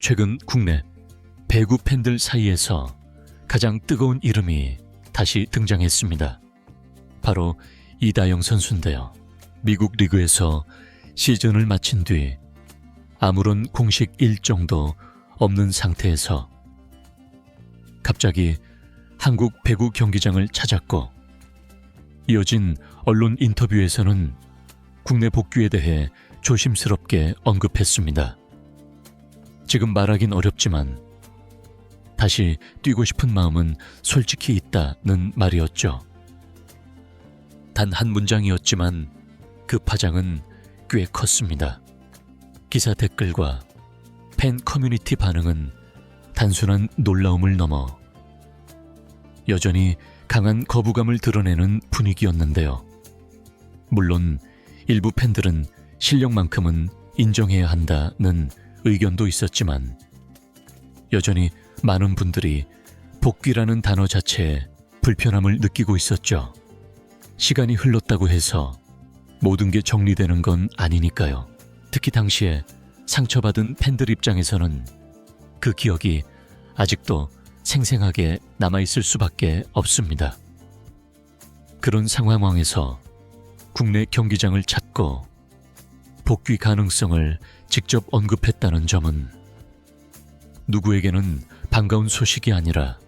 최근 국내 배구 팬들 사이에서 가장 뜨거운 이름이 다시 등장했습니다. 바로 이다영 선수인데요. 미국 리그에서 시즌을 마친 뒤 아무런 공식 일정도 없는 상태에서 갑자기 한국 배구 경기장을 찾았고, 이어진 언론 인터뷰에서는 국내 복귀에 대해 조심스럽게 언급했습니다. 지금 말하긴 어렵지만 다시 뛰고 싶은 마음은 솔직히 있다는 말이었죠. 단 한 문장이었지만 그 파장은 꽤 컸습니다. 기사 댓글과 팬 커뮤니티 반응은 단순한 놀라움을 넘어 여전히 강한 거부감을 드러내는 분위기였는데요. 물론 일부 팬들은 실력만큼은 인정해야 한다는 의견도 있었지만 여전히 많은 분들이 복귀라는 단어 자체에 불편함을 느끼고 있었죠. 시간이 흘렀다고 해서 모든 게 정리되는 건 아니니까요. 특히 당시에 상처받은 팬들 입장에서는 그 기억이 아직도 생생하게 남아있을 수밖에 없습니다. 그런 상황에서 국내 경기장을 찾고 복귀 가능성을 직접 언급했다는 점은 누구에게는 반가운 소식이 아니라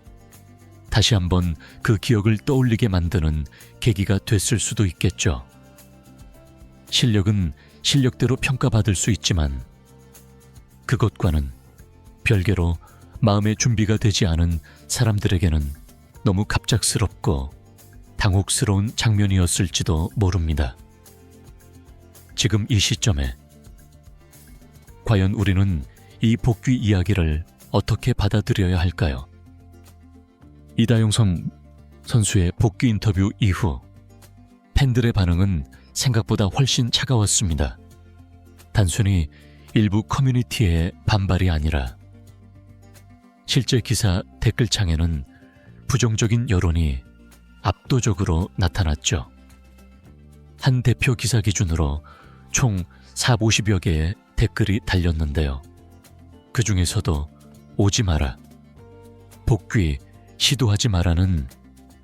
다시 한번 그 기억을 떠올리게 만드는 계기가 됐을 수도 있겠죠. 실력은 실력대로 평가받을 수 있지만 그것과는 별개로 마음의 준비가 되지 않은 사람들에게는 너무 갑작스럽고 당혹스러운 장면이었을지도 모릅니다. 지금 이 시점에 과연 우리는 이 복귀 이야기를 어떻게 받아들여야 할까요? 이다영 선수의 복귀 인터뷰 이후 팬들의 반응은 생각보다 훨씬 차가웠습니다. 단순히 일부 커뮤니티의 반발이 아니라 실제 기사 댓글창에는 부정적인 여론이 압도적으로 나타났죠. 한 대표 기사 기준으로 총 450여 개의 댓글이 달렸는데요. 그 중에서도 오지 마라, 복귀, 시도하지 마라는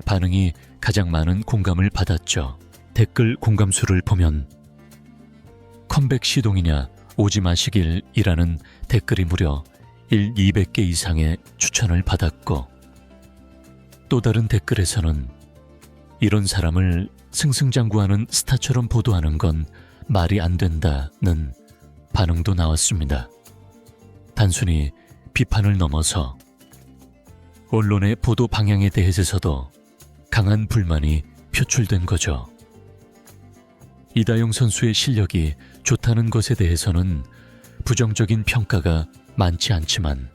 반응이 가장 많은 공감을 받았죠. 댓글 공감수를 보면 컴백 시동이냐 오지 마시길이라는 댓글이 무려 200개 이상의 추천을 받았고, 또 다른 댓글에서는 이런 사람을 승승장구하는 스타처럼 보도하는 건 말이 안 된다는 반응도 나왔습니다. 단순히 비판을 넘어서 언론의 보도 방향에 대해서도 강한 불만이 표출된 거죠. 이다영 선수의 실력이 좋다는 것에 대해서는 부정적인 평가가 많지 않지만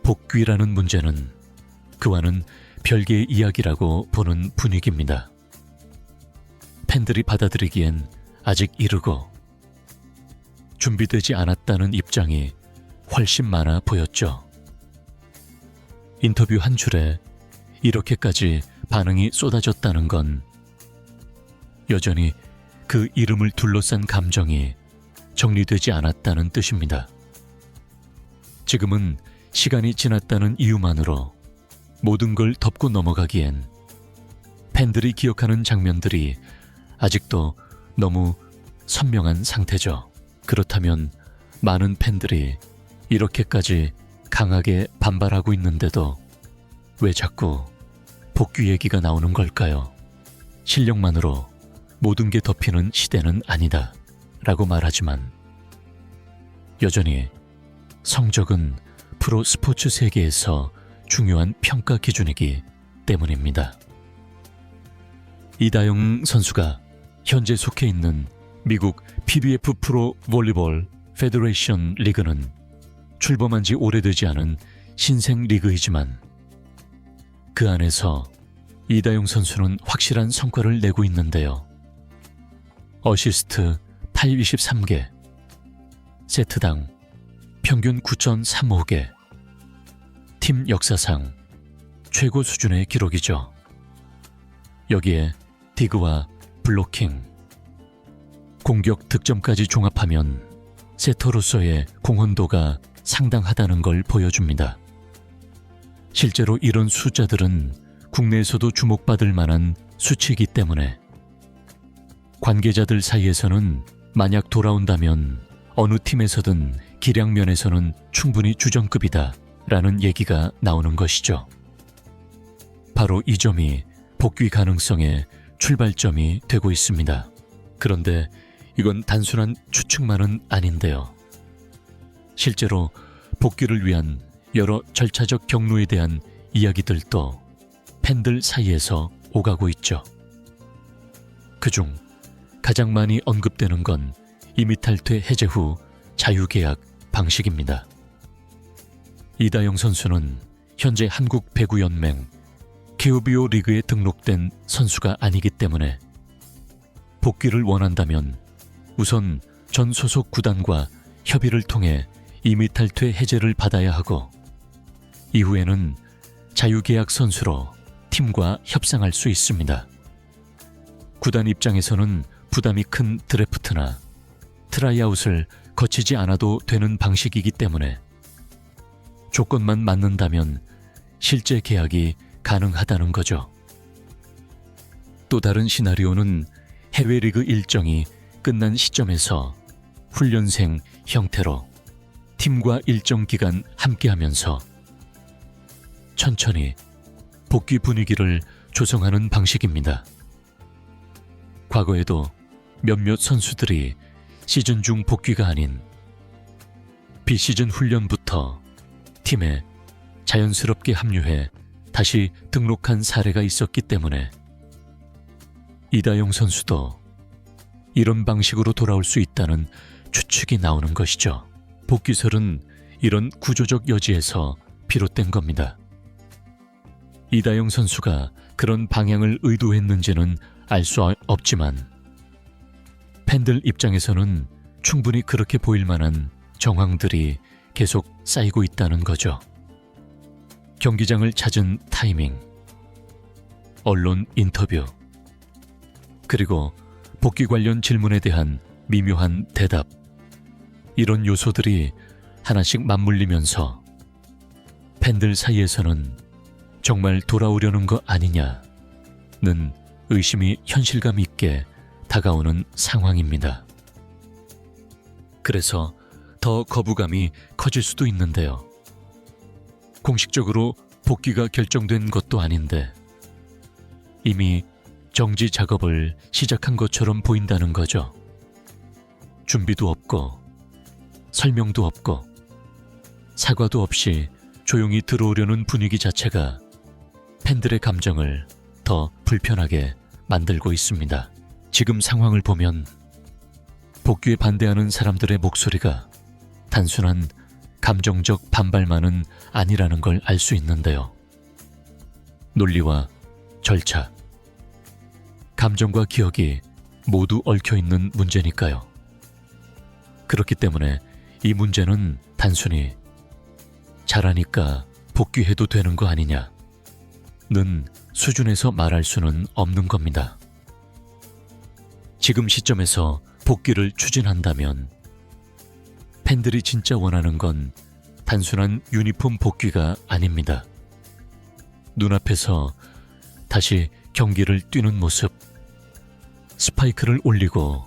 복귀라는 문제는 그와는 별개의 이야기라고 보는 분위기입니다. 팬들이 받아들이기엔 아직 이르고 준비되지 않았다는 입장이 훨씬 많아 보였죠. 인터뷰 한 줄에 이렇게까지 반응이 쏟아졌다는 건 여전히 그 이름을 둘러싼 감정이 정리되지 않았다는 뜻입니다. 지금은 시간이 지났다는 이유만으로 모든 걸 덮고 넘어가기엔 팬들이 기억하는 장면들이 아직도 너무 선명한 상태죠. 그렇다면 많은 팬들이 이렇게까지 강하게 반발하고 있는데도 왜 자꾸 복귀 얘기가 나오는 걸까요? 실력만으로 모든 게 덮이는 시대는 아니다 라고 말하지만 여전히 성적은 프로 스포츠 세계에서 중요한 평가 기준이기 때문입니다. 이다영 선수가 현재 속해 있는 미국 PBF 프로 볼리볼 페더레이션 리그는 출범한 지 오래되지 않은 신생 리그이지만 그 안에서 이다영 선수는 확실한 성과를 내고 있는데요. 어시스트 823개, 세트당 평균 9.35개, 팀 역사상 최고 수준의 기록이죠. 여기에 디그와 블로킹, 공격 득점까지 종합하면 세터로서의 공헌도가 상당하다는 걸 보여줍니다. 실제로 이런 숫자들은 국내에서도 주목받을 만한 수치이기 때문에 관계자들 사이에서는 만약 돌아온다면 어느 팀에서든 기량 면에서는 충분히 주전급이다 라는 얘기가 나오는 것이죠. 바로 이 점이 복귀 가능성의 출발점이 되고 있습니다. 그런데 이건 단순한 추측만은 아닌데요. 실제로 복귀를 위한 여러 절차적 경로에 대한 이야기들도 팬들 사이에서 오가고 있죠. 그중 가장 많이 언급되는 건 이미 탈퇴 해제 후 자유계약 방식입니다. 이다영 선수는 현재 한국 배구연맹 KOBO 리그에 등록된 선수가 아니기 때문에 복귀를 원한다면 우선 전 소속 구단과 협의를 통해 이미 탈퇴 해제를 받아야 하고 이후에는 자유계약 선수로 팀과 협상할 수 있습니다. 구단 입장에서는 부담이 큰 드래프트나 트라이아웃을 거치지 않아도 되는 방식이기 때문에 조건만 맞는다면 실제 계약이 가능하다는 거죠. 또 다른 시나리오는 해외 리그 일정이 끝난 시점에서 훈련생 형태로 팀과 일정 기간 함께하면서 천천히 복귀 분위기를 조성하는 방식입니다. 과거에도 몇몇 선수들이 시즌 중 복귀가 아닌 비시즌 훈련부터 팀에 자연스럽게 합류해 다시 등록한 사례가 있었기 때문에 이다영 선수도 이런 방식으로 돌아올 수 있다는 추측이 나오는 것이죠. 복귀설은 이런 구조적 여지에서 비롯된 겁니다. 이다영 선수가 그런 방향을 의도했는지는 알 수 없지만 팬들 입장에서는 충분히 그렇게 보일 만한 정황들이 계속 쌓이고 있다는 거죠. 경기장을 찾은 타이밍, 언론 인터뷰, 그리고 복귀 관련 질문에 대한 미묘한 대답, 이런 요소들이 하나씩 맞물리면서 팬들 사이에서는 정말 돌아오려는 거 아니냐는 의심이 현실감 있게 다가오는 상황입니다. 그래서 더 거부감이 커질 수도 있는데요. 공식적으로 복귀가 결정된 것도 아닌데 이미 정지 작업을 시작한 것처럼 보인다는 거죠. 준비도 없고 설명도 없고 사과도 없이 조용히 들어오려는 분위기 자체가 팬들의 감정을 더 불편하게 만들고 있습니다. 지금 상황을 보면 복귀에 반대하는 사람들의 목소리가 단순한 감정적 반발만은 아니라는 걸 알 수 있는데요. 논리와 절차, 감정과 기억이 모두 얽혀있는 문제니까요. 그렇기 때문에 이 문제는 단순히 잘하니까 복귀해도 되는 거 아니냐는 수준에서 말할 수는 없는 겁니다. 지금 시점에서 복귀를 추진한다면 팬들이 진짜 원하는 건 단순한 유니폼 복귀가 아닙니다. 눈앞에서 다시 경기를 뛰는 모습, 스파이크를 올리고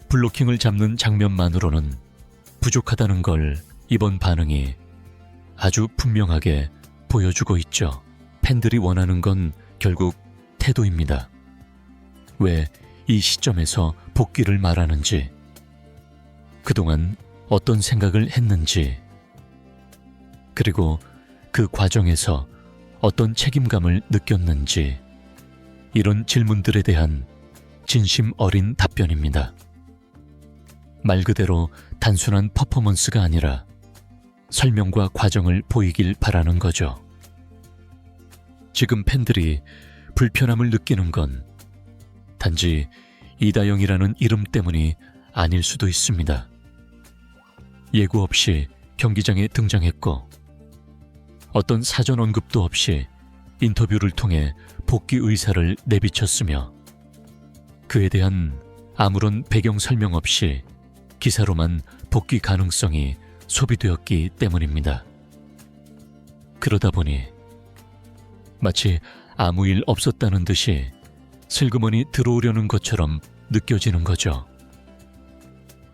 블로킹을 잡는 장면만으로는 부족하다는 걸 이번 반응이 아주 분명하게 보여주고 있죠. 팬들이 원하는 건 결국 태도입니다. 왜 이 시점에서 복귀를 말하는지, 그동안 어떤 생각을 했는지, 그리고 그 과정에서 어떤 책임감을 느꼈는지, 이런 질문들에 대한 진심 어린 답변입니다. 말 그대로 단순한 퍼포먼스가 아니라 설명과 과정을 보이길 바라는 거죠. 지금 팬들이 불편함을 느끼는 건 단지 이다영이라는 이름 때문이 아닐 수도 있습니다. 예고 없이 경기장에 등장했고 어떤 사전 언급도 없이 인터뷰를 통해 복귀 의사를 내비쳤으며 그에 대한 아무런 배경 설명 없이 기사로만 복귀 가능성이 소비되었기 때문입니다. 그러다 보니 마치 아무 일 없었다는 듯이 슬그머니 들어오려는 것처럼 느껴지는 거죠.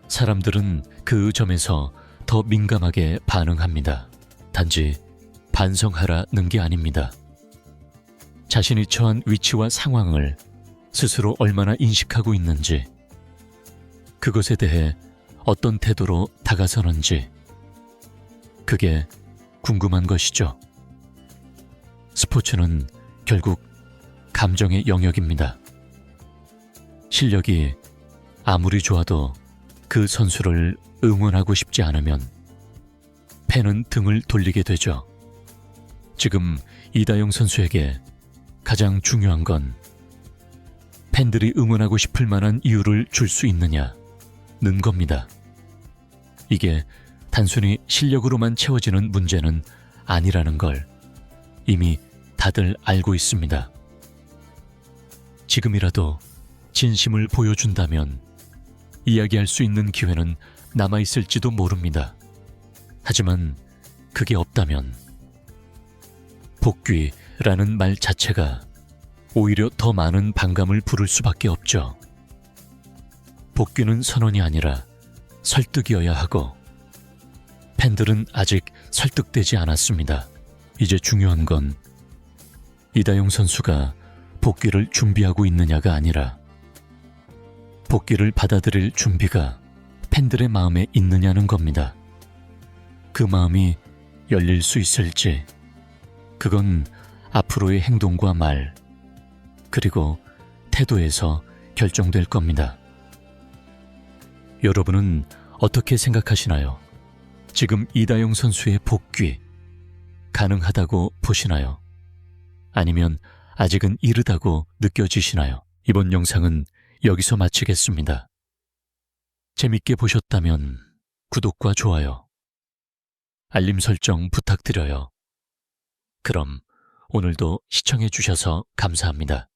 사람들은 그 점에서 더 민감하게 반응합니다. 단지 반성하라는 게 아닙니다. 자신이 처한 위치와 상황을 스스로 얼마나 인식하고 있는지, 그것에 대해 어떤 태도로 다가서는지, 그게 궁금한 것이죠. 스포츠는 결국 감정의 영역입니다. 실력이 아무리 좋아도 그 선수를 응원하고 싶지 않으면 팬은 등을 돌리게 되죠. 지금 이다영 선수에게 가장 중요한 건 팬들이 응원하고 싶을 만한 이유를 줄 수 있느냐는 겁니다. 이게 단순히 실력으로만 채워지는 문제는 아니라는 걸 이미 다들 알고 있습니다. 지금이라도 진심을 보여준다면 이야기할 수 있는 기회는 남아있을지도 모릅니다. 하지만 그게 없다면 복귀라는 말 자체가 오히려 더 많은 반감을 부를 수밖에 없죠. 복귀는 선언이 아니라 설득이어야 하고 팬들은 아직 설득되지 않았습니다. 이제 중요한 건 이다영 선수가 복귀를 준비하고 있느냐가 아니라 복귀를 받아들일 준비가 팬들의 마음에 있느냐는 겁니다. 그 마음이 열릴 수 있을지, 그건 앞으로의 행동과 말, 그리고 태도에서 결정될 겁니다. 여러분은 어떻게 생각하시나요? 지금 이다영 선수의 복귀 가능하다고 보시나요? 아니면 아직은 이르다고 느껴지시나요? 이번 영상은 여기서 마치겠습니다. 재밌게 보셨다면 구독과 좋아요, 알림 설정 부탁드려요. 그럼 오늘도 시청해 주셔서 감사합니다.